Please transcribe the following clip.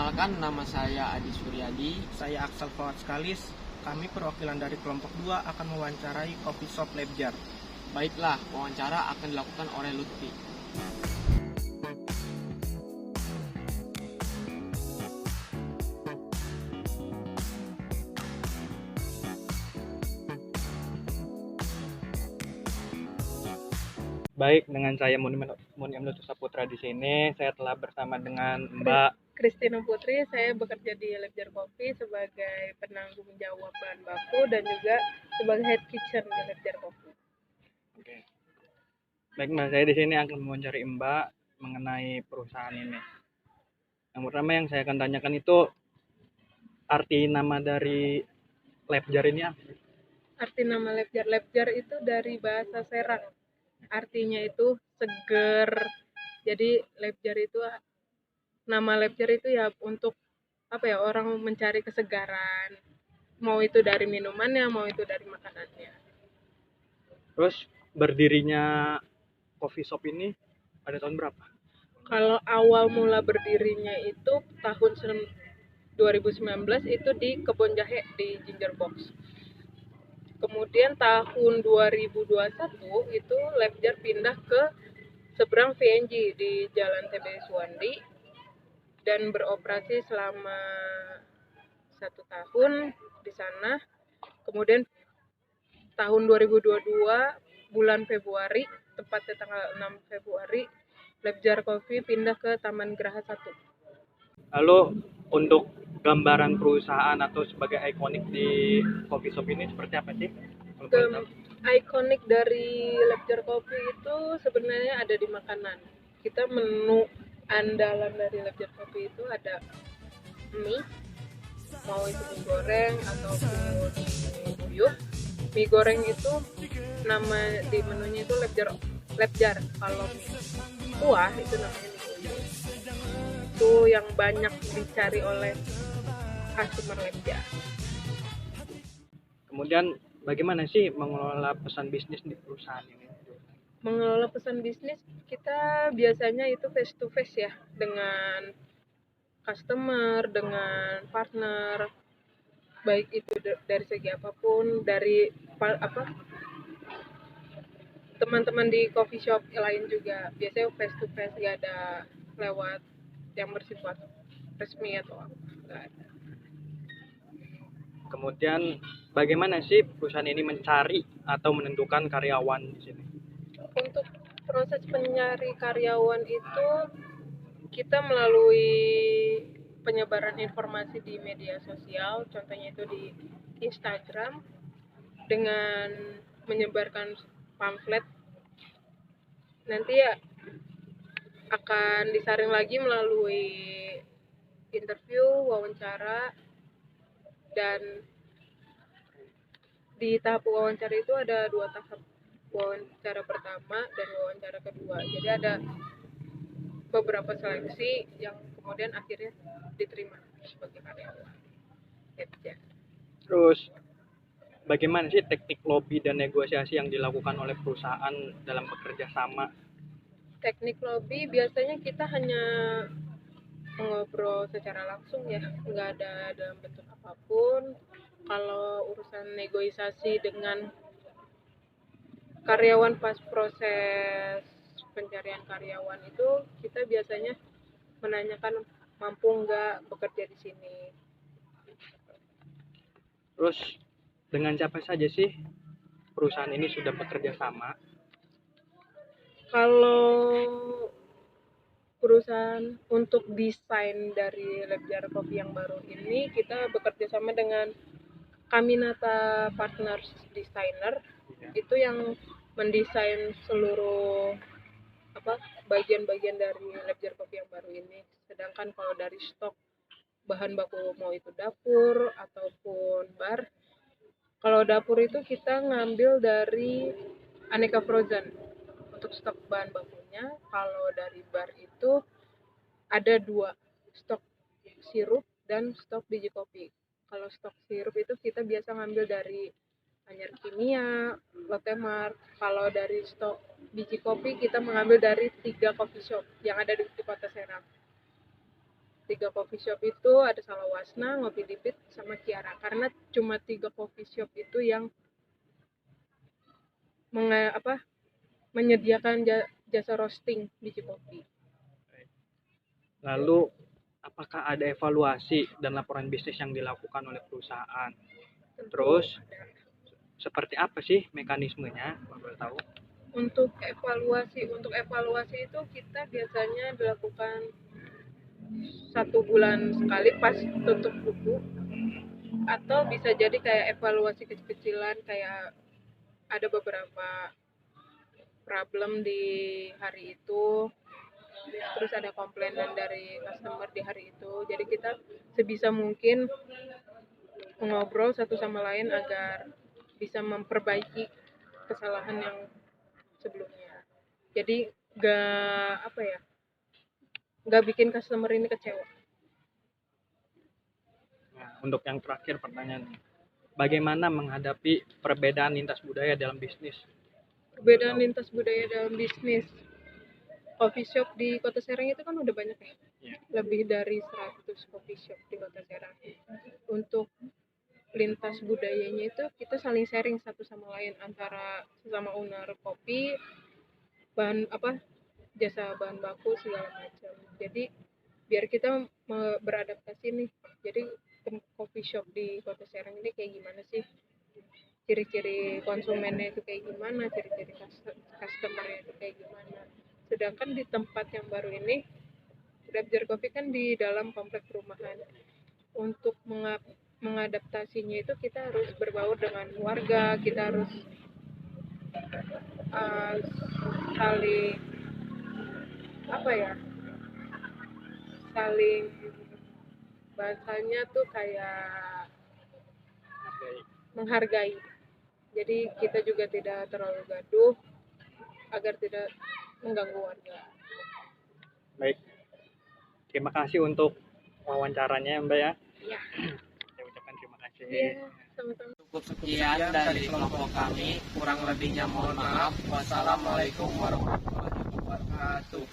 Perkenalkan, nama saya Adi Suryadi. Saya Aksal Fawad Skalis. Kami perwakilan dari kelompok 2 akan mewawancarai Coffee Shop Lebjar. Baiklah, wawancara akan dilakukan oleh Lutfi. Baik, dengan saya Muni Amnutu Saputra di sini, saya telah bersama dengan Mbak. Christina Putri, saya bekerja di Lebjar Coffee sebagai penanggung jawab bahan baku dan juga sebagai head kitchen di Lebjar Coffee. Oke. Baik, Mbak, saya di sini akan mewawancari Mbak mengenai perusahaan ini. Yang pertama yang saya akan tanyakan itu arti nama dari Lebjar ini apa? Arti nama Lebjar itu dari bahasa Serang. Artinya itu seger. Jadi Lebjar itu nama Lebjar itu ya untuk orang mencari kesegaran. Mau itu dari minumannya, mau itu dari makanannya. Terus berdirinya coffee shop ini pada tahun berapa? Kalau awal mula berdirinya itu tahun 2019 itu di Kebon Jahe di Ginger Box. Kemudian tahun 2021 itu Lebjar pindah ke seberang VNG di Jalan TB Suwandi dan beroperasi selama 1 tahun di sana. Kemudian tahun 2022 bulan Februari, tepatnya tanggal 6 Februari, Lebjar Coffee pindah ke Taman Geraha 1. Lalu untuk gambaran perusahaan atau sebagai ikonik di coffee shop ini seperti apa sih? Kalau boleh tahu. Ikonik dari Lebjar Coffee itu sebenarnya ada di makanan. Kita menu andalan dari Lebjar Coffee itu ada mie, mau itu mie goreng ataupun mie buyuh. Mie goreng itu nama di menunya itu Lebjar. Kalau mie kuah itu namanya mie buyuh. Itu yang banyak dicari oleh customer Lebjar. Kemudian bagaimana sih mengelola pesan bisnis di perusahaan ini? Mengelola pesan bisnis kita biasanya itu face to face ya, dengan customer, dengan partner, baik itu dari segi apapun, dari teman-teman di coffee shop lain juga biasanya face to face, gak ada lewat yang bersifat resmi atau apa, gak ada. Kemudian bagaimana sih perusahaan ini mencari atau menentukan karyawan di sini? Untuk proses mencari karyawan itu kita melalui penyebaran informasi di media sosial, contohnya itu di Instagram, dengan menyebarkan pamflet. Nanti ya akan disaring lagi melalui interview, wawancara, dan di tahap wawancara itu ada 2 tahap, wawancara pertama dan wawancara kedua. Jadi ada beberapa seleksi yang kemudian akhirnya diterima sebagai karyawan. Ya. Terus bagaimana sih teknik lobby dan negosiasi yang dilakukan oleh perusahaan dalam bekerja sama? Teknik lobby biasanya kita hanya ngobrol secara langsung ya, nggak ada dalam bentuk apapun. Kalau urusan negosiasi dengan karyawan pas proses pencarian karyawan itu kita biasanya menanyakan mampu nggak bekerja di sini. Terus dengan siapa saja sih perusahaan ini sudah bekerja sama? Kalau perusahaan untuk desain dari Lebjar Coffee yang baru ini, kita bekerja sama dengan Kaminata Partners Designer. Itu yang mendesain seluruh bagian-bagian dari Lebjar Coffee yang baru ini. Sedangkan kalau dari stok bahan baku, mau itu dapur ataupun bar, kalau dapur itu kita ngambil dari Aneka Frozen untuk stok bahan bakunya. Kalau dari bar itu ada 2, stok sirup dan stok biji kopi. Kalau stok sirup itu kita biasa ngambil dari Anyar Kimia, Lotte Mart. Kalau dari stok biji kopi kita mengambil dari 3 coffee shop yang ada di Kota Serang. 3 coffee shop itu ada Salawasna, Ngopi Dipit, sama Kiara. Karena cuma 3 coffee shop itu yang menyediakan jasa roasting biji kopi. Lalu apakah ada evaluasi dan laporan bisnis yang dilakukan oleh perusahaan? Tentu Terus ada. seperti apa sih mekanismenya? Kalau boleh tahu? Untuk evaluasi itu kita biasanya dilakukan 1 bulan sekali pas tutup buku, atau bisa jadi kayak evaluasi kecil-kecilan, kayak ada beberapa problem di hari itu, terus ada komplainan dari customer di hari itu. Jadi kita sebisa mungkin mengobrol satu sama lain agar bisa memperbaiki kesalahan yang sebelumnya. Jadi nggak bikin customer ini kecewa. Nah, untuk yang terakhir pertanyaan, bagaimana menghadapi perbedaan lintas budaya dalam bisnis? Perbedaan lintas budaya dalam bisnis. Coffee shop di Kota Serang itu kan udah banyak ya. Ya. Lebih dari 100 coffee shop di Kota Serang. Untuk lintas budayanya itu kita saling sharing satu sama lain antara sesama owner kopi, jasa bahan baku segala macam. Jadi biar kita beradaptasi nih. Jadi coffee shop di Kota Serang ini kayak gimana sih? Ciri-ciri konsumennya itu kayak gimana, ciri-ciri customernya itu kayak gimana. Sedangkan di tempat yang baru ini, Lebjar Coffee kan di dalam komplek perumahan. Untuk mengadaptasinya itu kita harus berbaur dengan warga, kita harus saling bahasanya tuh kayak menghargai. Jadi kita juga tidak terlalu gaduh agar tidak mengganggu warga. Baik, terima kasih untuk wawancaranya Mbak ya. Iya. Saya ucapkan terima kasih. Iya, sama-sama. Cukup sekian dari kelompok kami. Kurang lebihnya mohon maaf. Wassalamualaikum warahmatullahi wabarakatuh.